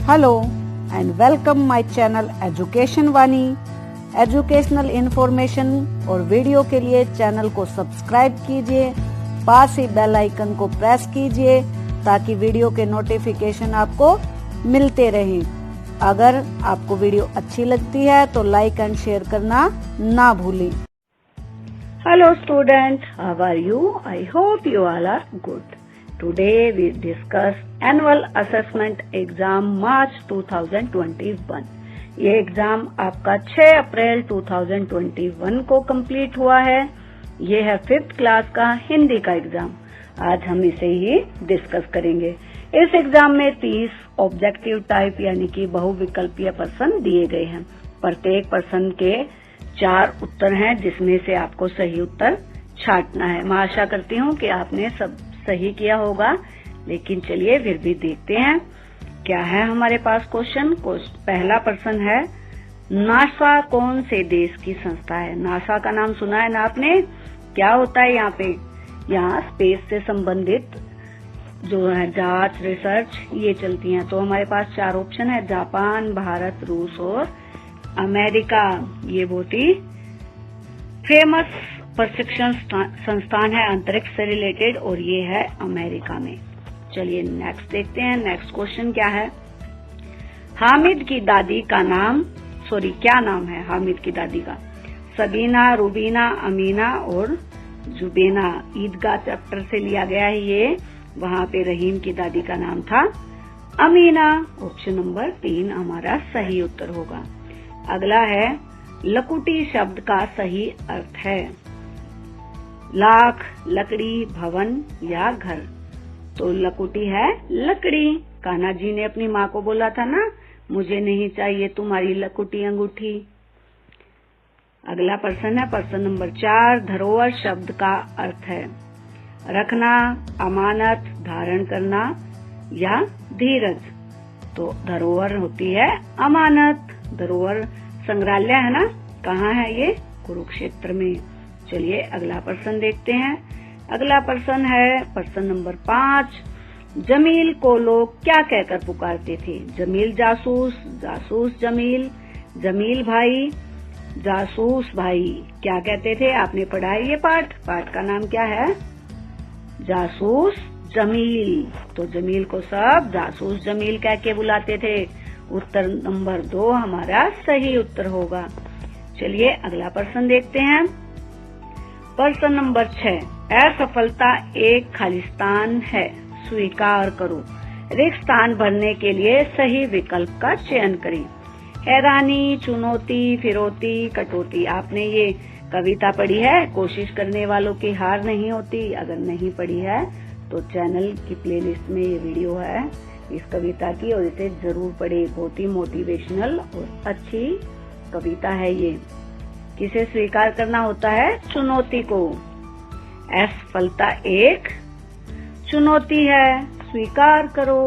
Hello and welcome my channel education Vani. Educational information और video के लिए चैनल को सब्सक्राइब कीजिए, पास ही बेल आइकन को प्रेस कीजिए ताकि वीडियो के नोटिफिकेशन आपको मिलते रहें। अगर आपको वीडियो अच्छी लगती है तो लाइक एंड शेयर करना ना भूलें। Hello student, how are you? I hope you all are good. Today we discuss annual assessment exam March 2021। ये एग्जाम आपका 6 अप्रैल 2021 को कंप्लीट हुआ है। ये है 5th क्लास का हिंदी का एग्जाम। आज हम इसे ही डिस्कस करेंगे। इस एग्जाम में 30 ऑब्जेक्टिव टाइप यानी कि बहुविकल्पीय प्रश्न दिए गए हैं। प्रत्येक प्रश्न के 4 उत्तर हैं जिसमें से आपको सही उत्तर छांटना है। मैं आशा करती हूँ कि आपने सब सही किया होगा, लेकिन चलिए फिर भी देखते हैं क्या है हमारे पास क्वेश्चन। पहला प्रश्न है, नासा कौन से देश की संस्था है? नासा का नाम सुना है ना आपने? क्या होता है यहाँ पे? यहाँ स्पेस से संबंधित जो है जांच, रिसर्च ये चलती हैं। तो हमारे पास 4 ऑप्शन है, जापान, भारत, रूस और अमेरिका। ये बहुत ही फेमस प्रशिक्षण संस्थान है अंतरिक्ष से रिलेटेड और ये है अमेरिका में। चलिए नेक्स्ट देखते हैं। नेक्स्ट क्वेश्चन क्या है, हामिद की दादी का नाम, क्या नाम है हामिद की दादी का? सबीना, रूबीना, अमीना और जुबेना। ईदगाह चैप्टर से लिया गया है ये। वहाँ पे रहीम की दादी का नाम था अमीना। ऑप्शन नंबर 3 हमारा सही उत्तर होगा। अगला है, लकुटी शब्द का सही अर्थ है लाख, लकड़ी, भवन या घर। तो लकुटी है लकड़ी। कान्हा जी ने अपनी माँ को बोला था ना, मुझे नहीं चाहिए तुम्हारी लकुटी अंगूठी। अगला प्रश्न है प्रश्न नंबर 4, धरोहर शब्द का अर्थ है रखना, अमानत, धारण करना या धीरज। तो धरोहर होती है अमानत। धरोहर संग्रहालय है ना, कहाँ है ये? कुरुक्षेत्र में। चलिए अगला प्रश्न देखते हैं। अगला प्रश्न है प्रश्न नंबर 5, जमील को लोग क्या कहकर पुकारते थे? जमील जासूस, जासूस जमील, जमील भाई, जासूस भाई। क्या कहते थे? आपने पढ़ा है ये पाठ का नाम क्या है? जासूस जमील। तो जमील को सब जासूस जमील कह के बुलाते थे। उत्तर नंबर 2 हमारा सही उत्तर होगा। चलिए अगला प्रश्न देखते हैं। प्रश्न नंबर 6, असफलता एक खालिस्तान है, स्वीकार करो। रिक्त स्थान भरने के लिए सही विकल्प का चयन करें। हैरानी, चुनौती, फिरौती, कटौती। आपने ये कविता पढ़ी है, कोशिश करने वालों की हार नहीं होती। अगर नहीं पढ़ी है तो चैनल की प्लेलिस्ट में ये वीडियो है इस कविता की और इसे जरूर पढ़े। बहुत ही मोटिवेशनल और अच्छी कविता है ये। किसे स्वीकार करना होता है? चुनौती को। असफलता एक चुनौती है, स्वीकार करो।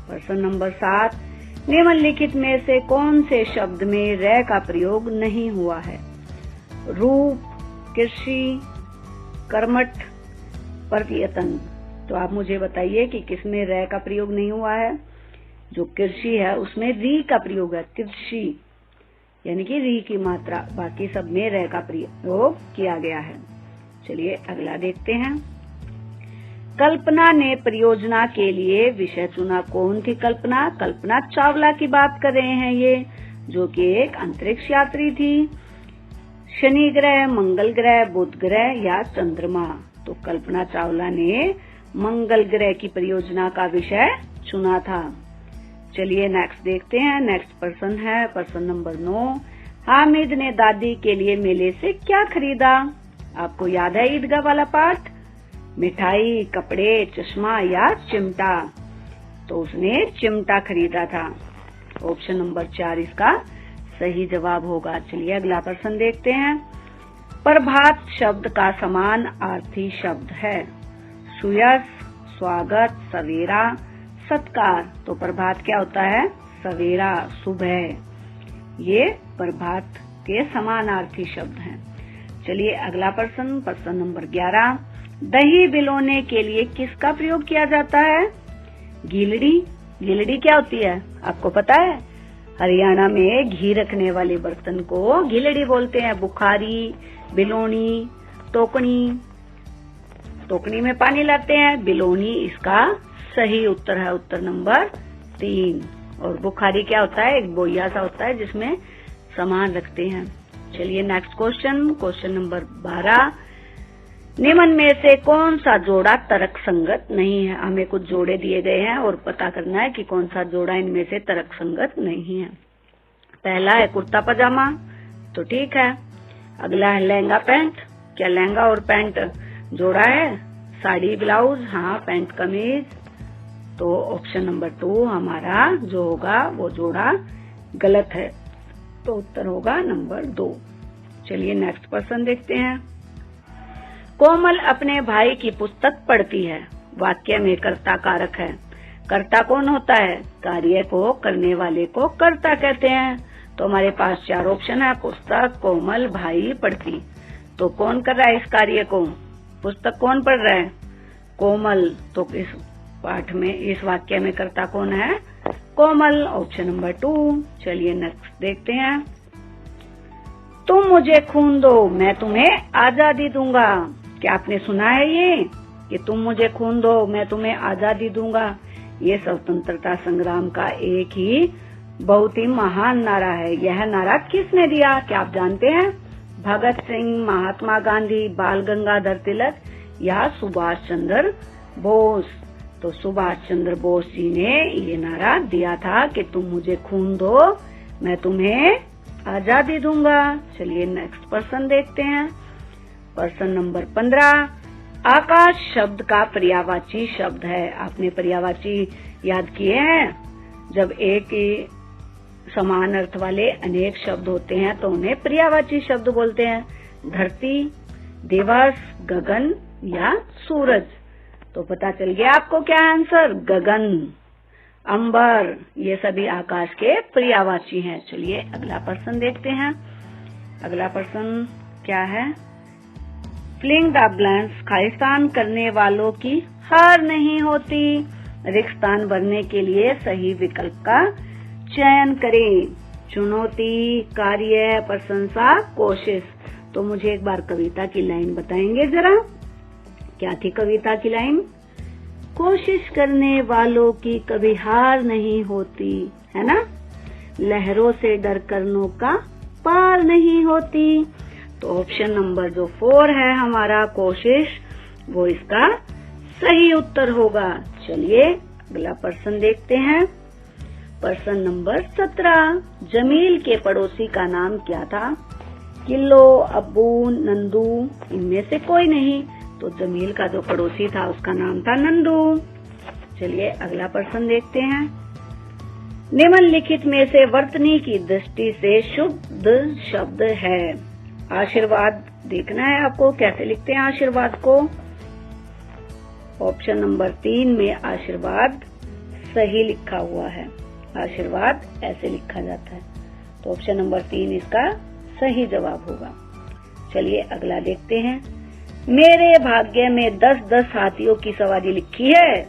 प्रश्न नंबर 7, निम्नलिखित में से कौन से शब्द में रै का प्रयोग नहीं हुआ है? रूप, कृषि, कर्मठ, प्रयत्न। तो आप मुझे बताइए कि किसमें रै का प्रयोग नहीं हुआ है? जो कृषि है उसमें री का प्रयोग है, कृषि यानी कि री की मात्रा। बाकी सब में रै का प्रयोग किया गया है। चलिए अगला देखते हैं। कल्पना ने परियोजना के लिए विषय चुना। कौन थी कल्पना? कल्पना चावला की बात कर रहे हैं ये, जो कि एक अंतरिक्ष यात्री थी। शनि ग्रह, मंगल ग्रह, बुध ग्रह या चंद्रमा। तो कल्पना चावला ने मंगल ग्रह की परियोजना का विषय चुना था। चलिए नेक्स्ट देखते हैं। नेक्स्ट प्रश्न है प्रश्न नंबर 9, हामिद ने दादी के लिए मेले से क्या खरीदा? आपको याद है ईदगाह वाला पाठ? मिठाई, कपड़े, चश्मा या चिमटा। तो उसने चिमटा खरीदा था। ऑप्शन नंबर 4 इसका सही जवाब होगा। चलिए अगला प्रश्न देखते हैं। प्रभात शब्द का समानार्थी शब्द है सुयश, स्वागत, सवेरा, सत्कार। तो प्रभात क्या होता है? सवेरा, सुबह। ये प्रभात के समानार्थी शब्द हैं। चलिए अगला प्रश्न प्रश्न नंबर 11, दही बिलोने के लिए किसका प्रयोग किया जाता है? गीलड़ी, घिलड़ी क्या होती है आपको पता है? हरियाणा में घी रखने वाले बर्तन को घिलड़ी बोलते हैं। बुखारी, बिलोनी, टोकनी, टोकनी में पानी लाते हैं, बिलोनी इसका सही उत्तर है, उत्तर नंबर 3। और बुखारी क्या होता है? एक बोइया सा होता है जिसमें सामान रखते हैं। चलिए नेक्स्ट क्वेश्चन, क्वेश्चन नंबर 12। निम्न में से कौन सा जोड़ा तर्क संगत नहीं है? हमें कुछ जोड़े दिए गए हैं और पता करना है कि कौन सा जोड़ा इनमें से तर्क संगत नहीं है। पहला है कुर्ता पजामा, तो ठीक है। अगला है लहंगा पैंट, क्या लहंगा और पैंट जोड़ा है? साड़ी ब्लाउज, हाँ पैंट कमीज, तो ऑप्शन नंबर 2 हमारा जो होगा वो जोड़ा गलत है, तो उत्तर होगा नंबर 2। चलिए नेक्स्ट पर्सन देखते हैं। कोमल अपने भाई की पुस्तक पढ़ती है, वाक्य में कर्ता कारक है। कर्ता कौन होता है? कार्य को करने वाले को कर्ता कहते हैं। तो हमारे पास 4 ऑप्शन है, पुस्तक, कोमल, भाई, पढ़ती। तो कौन कर रहा है इस कार्य को? पुस्तक कौन पढ़ रहा है? कोमल। तो इस पाठ में, इस वाक्य में कर्ता कौन है? कोमल, ऑप्शन नंबर 2। चलिए नेक्स्ट देखते हैं। तुम मुझे खून दो, मैं तुम्हें आजादी दूंगा। क्या आपने सुना है ये कि तुम मुझे खून दो, मैं तुम्हें आजादी दूंगा? ये स्वतंत्रता संग्राम का एक ही बहुत ही महान नारा है। यह नारा किसने दिया? क्या आप जानते हैं? भगत सिंह, महात्मा गांधी, बाल गंगाधर तिलक या सुभाष चंद्र बोस? तो सुभाष चंद्र बोस जी ने ये नारा दिया था कि तुम मुझे खून दो, मैं तुम्हें आजादी दूंगा। चलिए नेक्स्ट पर्सन देखते हैं। Person number 15। आकाश शब्द का पर्यायवाची शब्द है। आपने पर्यायवाची याद किए हैं? जब एक ही समान अर्थ वाले अनेक शब्द होते हैं तो उन्हें पर्यायवाची शब्द बोलते हैं। धरती, दिवस, गगन या सूरज? तो पता चल गया आपको क्या आंसर? गगन, अंबर, ये सभी आकाश के पर्यायवाची हैं। चलिए अगला प्रश्न देखते हैं। अगला प्रश्न क्या है? फिलिंग द ब्लैंक्स, खालिस्तान करने वालों की हार नहीं होती। रिक्त स्थान भरने के लिए सही विकल्प का चयन करें। चुनौती, कार्य, प्रशंसा, कोशिश। तो मुझे एक बार कविता की लाइन बताएंगे जरा? क्या थी कविता की लाइन? कोशिश करने वालों की कभी हार नहीं होती, है ना? लहरों से डर कर नौका पार नहीं होती। तो ऑप्शन नंबर जो 4 है हमारा कोशिश, वो इसका सही उत्तर होगा। चलिए अगला प्रश्न देखते हैं। प्रश्न नंबर 17। जमील के पड़ोसी का नाम क्या था? किल्लो, अब्बू, नंदू, इनमें से कोई नहीं। तो जमील का जो पड़ोसी था उसका नाम था नंदू। चलिए अगला प्रश्न देखते हैं। निम्नलिखित में से वर्तनी की दृष्टि से शुद्ध शब्द है। आशीर्वाद देखना है आपको, कैसे लिखते हैं आशीर्वाद को? ऑप्शन नंबर 3 में आशीर्वाद सही लिखा हुआ है। आशीर्वाद ऐसे लिखा जाता है, तो ऑप्शन नंबर 3 इसका सही जवाब होगा। चलिए अगला देखते हैं। मेरे भाग्य में 10-10 हाथियों की सवारी लिखी है।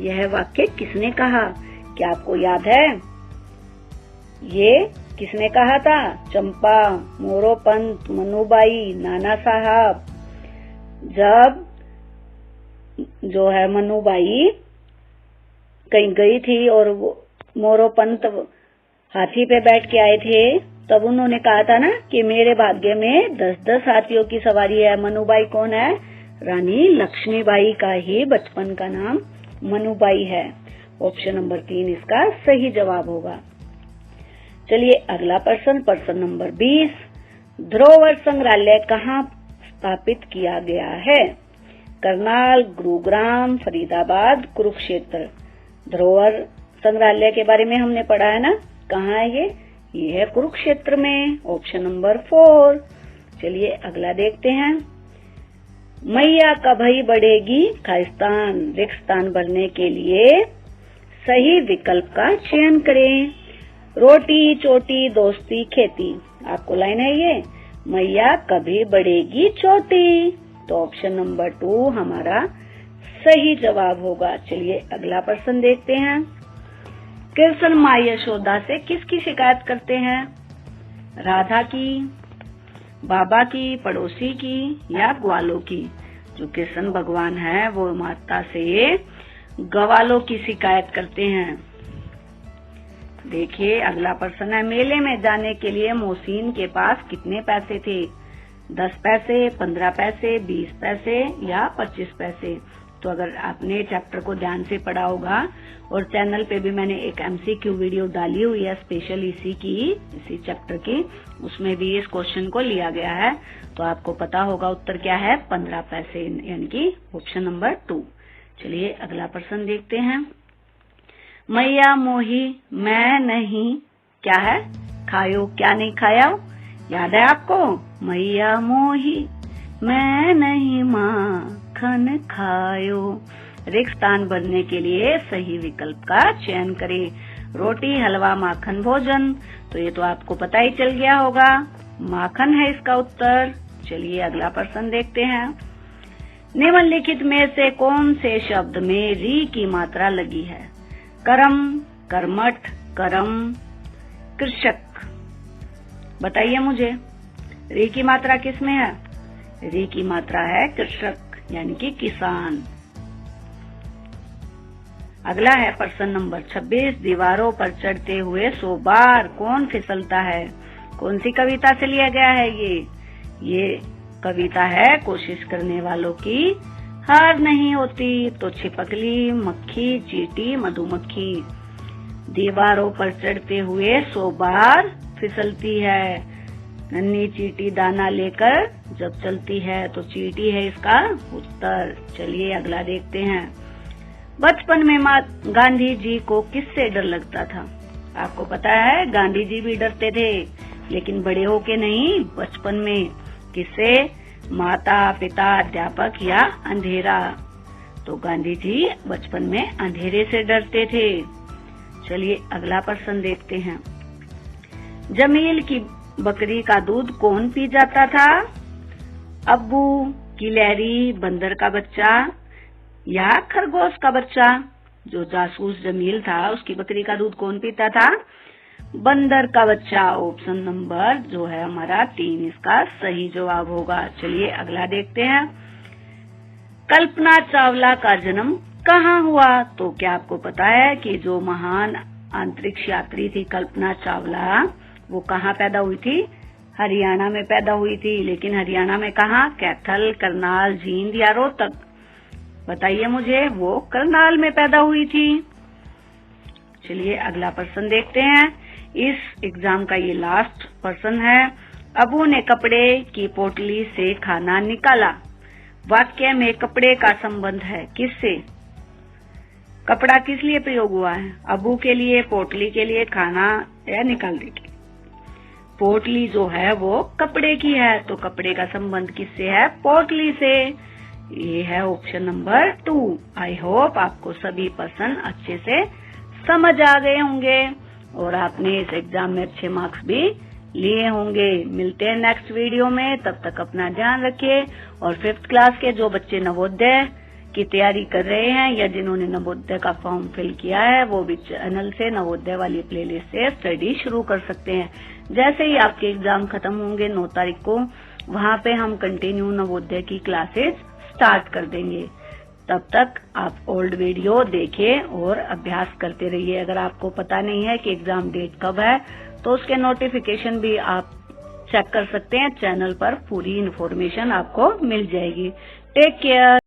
यह वाक्य किसने कहा? क्या आपको याद है? ये किसने कहा था? चंपा, मोरोपंत, मनुबाई, नाना साहब। जब जो है मनुबाई कहीं गई थी और मोरोपंत हाथी पे बैठ के आए थे, तब उन्होंने कहा था ना कि मेरे भाग्य में 10-10 हाथियों की सवारी है। मनुबाई कौन है? रानी लक्ष्मीबाई का ही बचपन का नाम मनुबाई है। ऑप्शन नंबर 3 इसका सही जवाब होगा। चलिए अगला प्रश्न, प्रश्न नंबर 20। धरोहर संग्रहालय कहाँ स्थापित किया गया है? करनाल, गुरुग्राम, फरीदाबाद, कुरुक्षेत्र। धरोहर संग्रहालय के बारे में हमने पढ़ा है ना, कहाँ है ये है कुरुक्षेत्र में। Option number 4। चलिए अगला देखते हैं। मैया कभी बढ़ेगी खालिस्तान, रिक्त स्थान भरने के लिए सही विकल्प का चयन करें। रोटी, चोटी, दोस्ती, खेती। आपको लाइन है ये, मैया कभी बढ़ेगी चोटी। तो ऑप्शन नंबर 2 हमारा सही जवाब होगा। चलिए अगला प्रश्न देखते हैं। कृष्ण माँ यशोदा से किसकी शिकायत करते हैं? राधा की, बाबा की, पड़ोसी की या ग्वालों की? जो कृष्ण भगवान है वो माता से ग्वालों की शिकायत करते हैं। देखिए अगला प्रश्न है, मेले में जाने के लिए मोहसिन के पास कितने पैसे थे? 10 पैसे, 15 पैसे, 20 पैसे या 25 पैसे? तो अगर आपने चैप्टर को ध्यान से पढ़ा होगा, और चैनल पे भी मैंने एक MCQ वीडियो डाली हुई है स्पेशल इसी चैप्टर की, उसमें भी इस क्वेश्चन को लिया गया है, तो आपको पता होगा उत्तर क्या है, 15 पैसे, यानी कि ऑप्शन नंबर 2। चलिए अगला प्रश्न देखते हैं। मैया मोही मैं नहीं क्या है? खायो, क्या नहीं खाया? याद है आपको? मैया मोही मैं नहीं माखन खायो। रिक्त स्थान भरने के लिए सही विकल्प का चयन करें। रोटी, हलवा, माखन, भोजन, तो ये तो आपको पता ही चल गया होगा, माखन है इसका उत्तर। चलिए अगला प्रश्न देखते हैं। निम्नलिखित में से कौन से शब्द में री की मात्रा लगी है? करम, कर्मठ, करम, कृषक। बताइए मुझे, री की मात्रा किस में है? री की मात्रा है कृषक, यानी कि किसान। अगला है प्रश्न नंबर 26। दीवारों पर चढ़ते हुए 100 बार कौन फिसलता है? कौन सी कविता से लिया गया है ये कविता है कोशिश करने वालों की हार नहीं होती। तो छिपकली, मक्खी, चींटी, मधुमक्खी। दीवारों पर चढ़ते हुए 100 बार फिसलती है। नन्ही चींटी दाना लेकर जब चलती है, तो चींटी है इसका उत्तर। चलिए अगला देखते हैं। बचपन में गांधी जी को किससे डर लगता था? आपको पता है गांधी जी भी डरते थे, लेकिन बड़े होके नहीं, बचपन में। किससे? माता, पिता, अध्यापक या अंधेरा? तो गांधी जी बचपन में अंधेरे से डरते थे। चलिए अगला प्रश्न देखते हैं। जमील की बकरी का दूध कौन पी जाता था? अब्बू, गिलहरी, बंदर का बच्चा या खरगोश का बच्चा? जो जासूस जमील था उसकी बकरी का दूध कौन पीता था? बंदर का बच्चा। ऑप्शन नंबर जो है हमारा 3 इसका सही जवाब होगा। चलिए अगला देखते हैं। कल्पना चावला का जन्म कहाँ हुआ? तो क्या आपको पता है कि जो महान अंतरिक्ष यात्री थी कल्पना चावला, वो कहाँ पैदा हुई थी? हरियाणा में पैदा हुई थी। लेकिन हरियाणा में कहाँ? कैथल, करनाल, जींद या रोहतक? बताइए मुझे, वो करनाल में पैदा हुई थी। चलिए अगला प्रश्न देखते हैं। इस एग्जाम का ये लास्ट प्रश्न है। अबू ने कपड़े की पोटली से खाना निकाला। वाक्य में कपड़े का संबंध है किससे? कपड़ा किस लिए प्रयोग हुआ है? अबू के लिए, पोटली के लिए, खाना या निकालने के? पोटली जो है वो कपड़े की है, तो कपड़े का संबंध किससे है? पोटली से। ये है ऑप्शन नंबर 2। आई होप आपको सभी प्रश्न अच्छे से समझ आ गए होंगे और आपने इस एग्जाम में अच्छे मार्क्स भी लिए होंगे। मिलते हैं नेक्स्ट वीडियो में, तब तक अपना ध्यान रखिए। और 5th क्लास के जो बच्चे नवोदय की तैयारी कर रहे हैं या जिन्होंने नवोदय का फॉर्म फिल किया है, वो भी चैनल से नवोदय वाली प्लेलिस्ट से स्टडी शुरू कर सकते हैं। जैसे ही आपके एग्जाम खत्म होंगे 9 तारीख को, वहाँ पे हम कंटिन्यू नवोदय की क्लासेस स्टार्ट कर देंगे। तब तक आप ओल्ड वीडियो देखें और अभ्यास करते रहिए। अगर आपको पता नहीं है कि एग्जाम डेट कब है, तो उसके नोटिफिकेशन भी आप चेक कर सकते हैं। चैनल पर पूरी इन्फॉर्मेशन आपको मिल जाएगी। Take care.